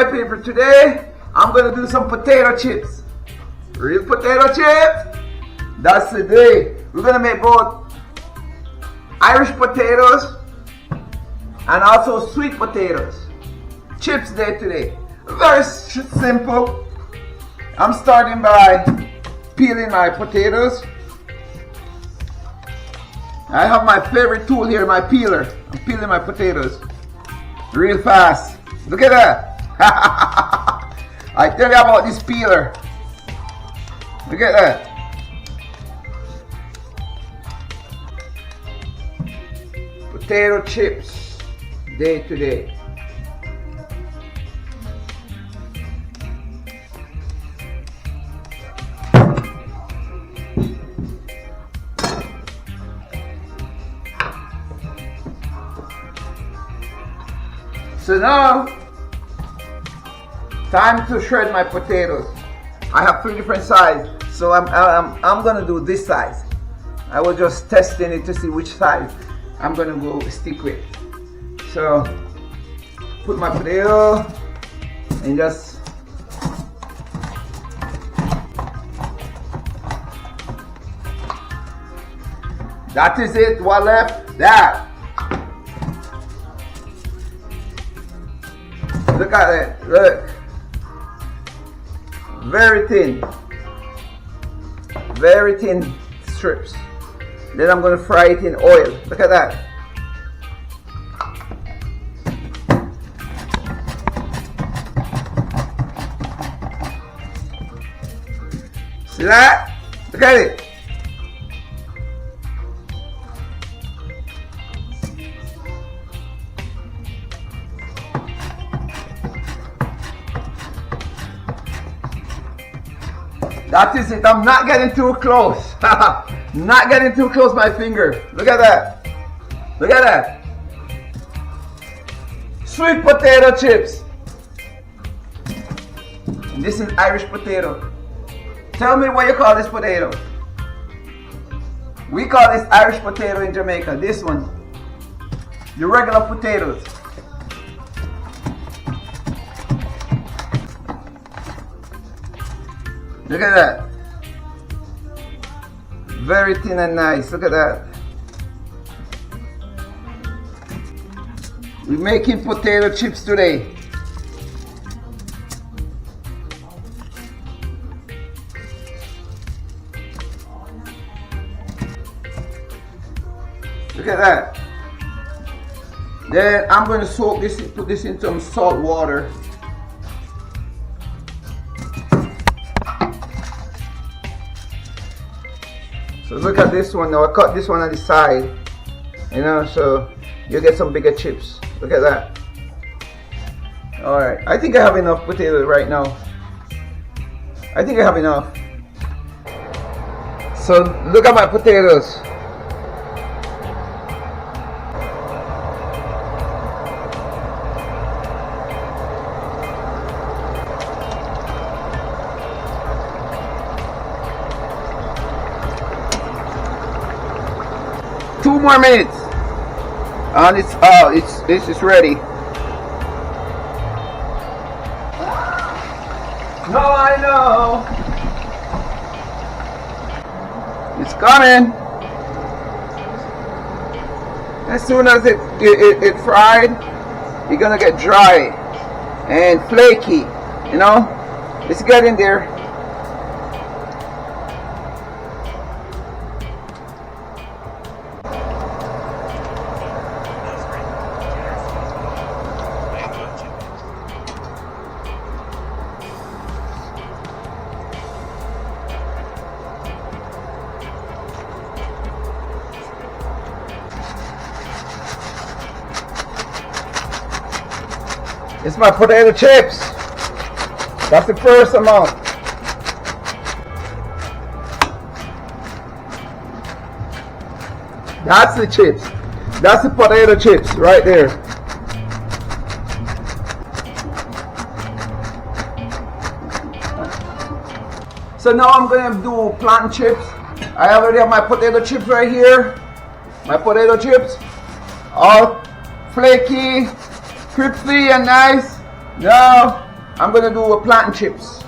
my people, today I'm going to do some potato chips. Real potato chips. That's the day. We're going to make both Irish potatoes and also sweet potatoes. Chips day today. Very simple. I'm starting by peeling my potatoes. I have my favorite tool here, my peeler. I'm peeling my potatoes real fast. Look at that. I tell you about this peeler. Look at that. Potato chips day today. So now, time to shred my potatoes. I have 3 different sizes, so I'm gonna do this size. I was just testing it to see which size I'm gonna go stick with. So, put my potato and just that is it. What left? That. Look at it, look. Very thin strips. Then I'm going to fry it in oil. Look at that. See that? Look at it. That is it. I'm not getting too close. Not getting too close, my finger. Look at that. Look at that. Sweet potato chips. And this is Irish potato. Tell me what you call this potato. We call this Irish potato in Jamaica. This one. The regular potatoes. Look at that. Very thin and nice. Look at that. We're making potato chips today. Look at that. Then I'm going to soak this, put this in some salt water. So look at this one now. I cut this one on the side, you know, so you get some bigger chips. Look at that. Alright, I think I have enough potatoes right now. I think I have enough. So look at my potatoes. Two more minutes and it's ready. No, I know it's coming. As soon as it fried, you're gonna get dry and flaky, you know. It's getting there. It's my potato chips. That's the first amount. That's the chips. That's the potato chips right there. So now I'm going to do plantain chips. I already have my potato chips right here. My potato chips, all flaky, crispy and nice. Now I'm gonna do a plantain chips.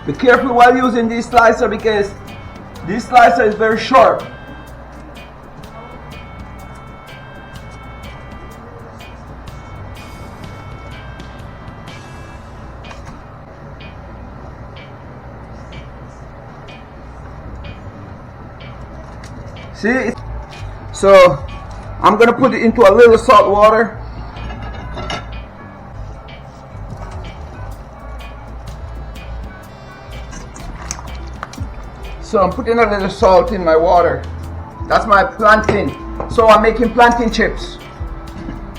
Be careful while using this slicer because this slicer is very sharp. See? So I'm gonna put it into a little salt water. So I'm putting a little salt in my water. That's my plantain. So I'm making plantain chips.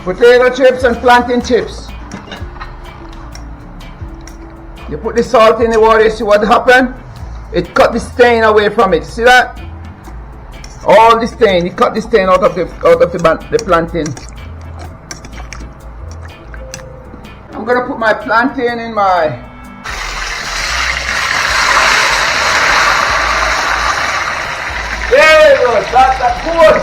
Potato chips and plantain chips. You put the salt in the water, you see what happened? It cut the stain away from it. See that? All the stain, it cut the stain out of the plantain. I'm gonna put my plantain in my there you go, that's good.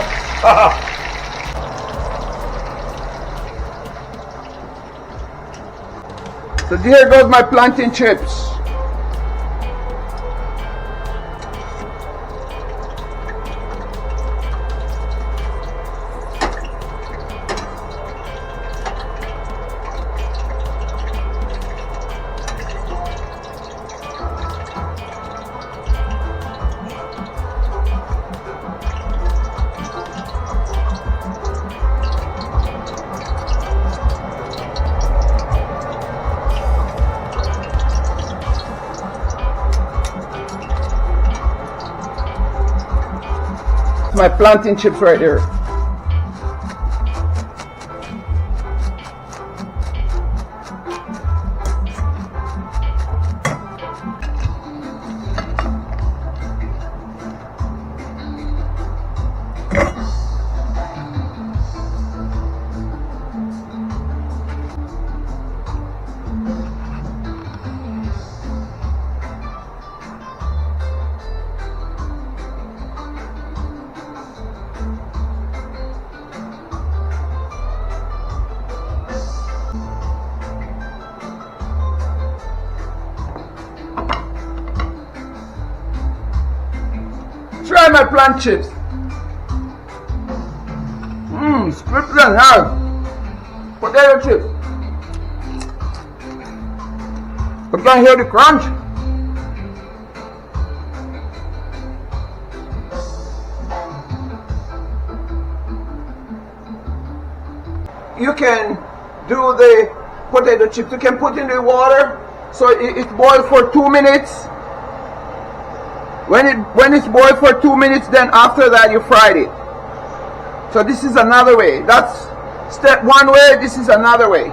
So there goes my plantain chips. My plantain chips right here. Try my plantain chips. Crispy and hard. Potato chips. You can hear the crunch. You can do the potato chips. You can put in the water so it boils for 2 minutes. When it's boiled for 2 minutes, then after that you fried it. So this is another way. That's step one way, this is another way.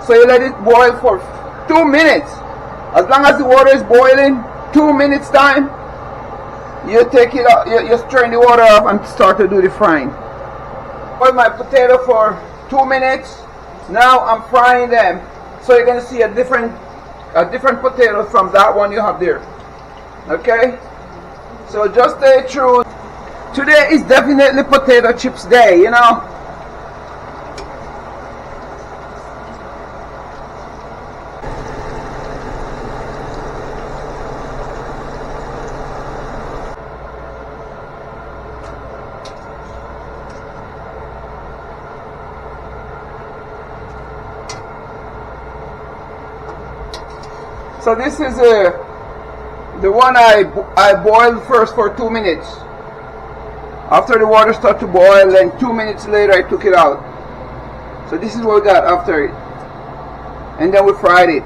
So you let it boil for 2 minutes. As long as the water is boiling, 2 minutes time, you take it out, you strain the water off and start to do the frying. Boil my potato for 2 minutes. Now I'm frying them. So you're gonna see a different potato from that one you have there. Okay, so just stay true. Today is definitely potato chips day, you know. So this is the one I boiled first for 2 minutes. After the water started to boil, then 2 minutes later I took it out. So this is what we got after it. And then we fried it.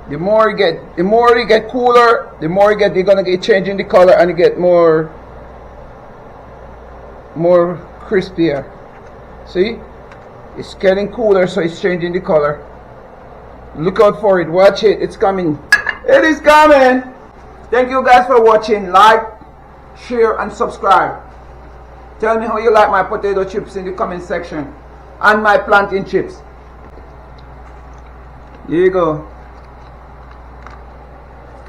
The more you get cooler, the more you're gonna get changing the color and you get more crispier. See? It's getting cooler, so it's changing the color. Look out for it. Watch it. It's coming. It is coming. Thank you guys for watching. Like, share, and subscribe. Tell me how you like my potato chips in the comment section. And my plantain chips. Here you go.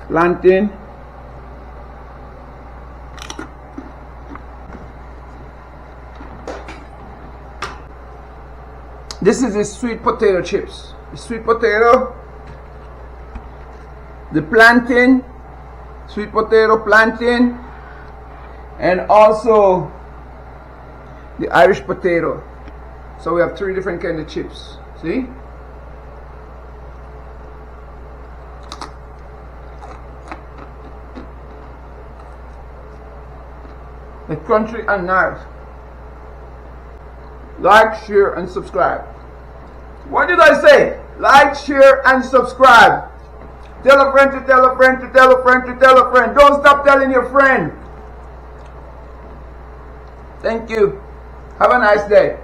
Plantain. This is the sweet potato chips. The sweet potato, the plantain, sweet potato plantain, and also the Irish potato. So we have 3 different kind of chips. See? The country and nice. Like, share, and subscribe. What did I say? Like, share, and subscribe. Tell a friend to tell a friend to tell a friend to tell a friend. Don't stop telling your friend. Thank you. Have a nice day.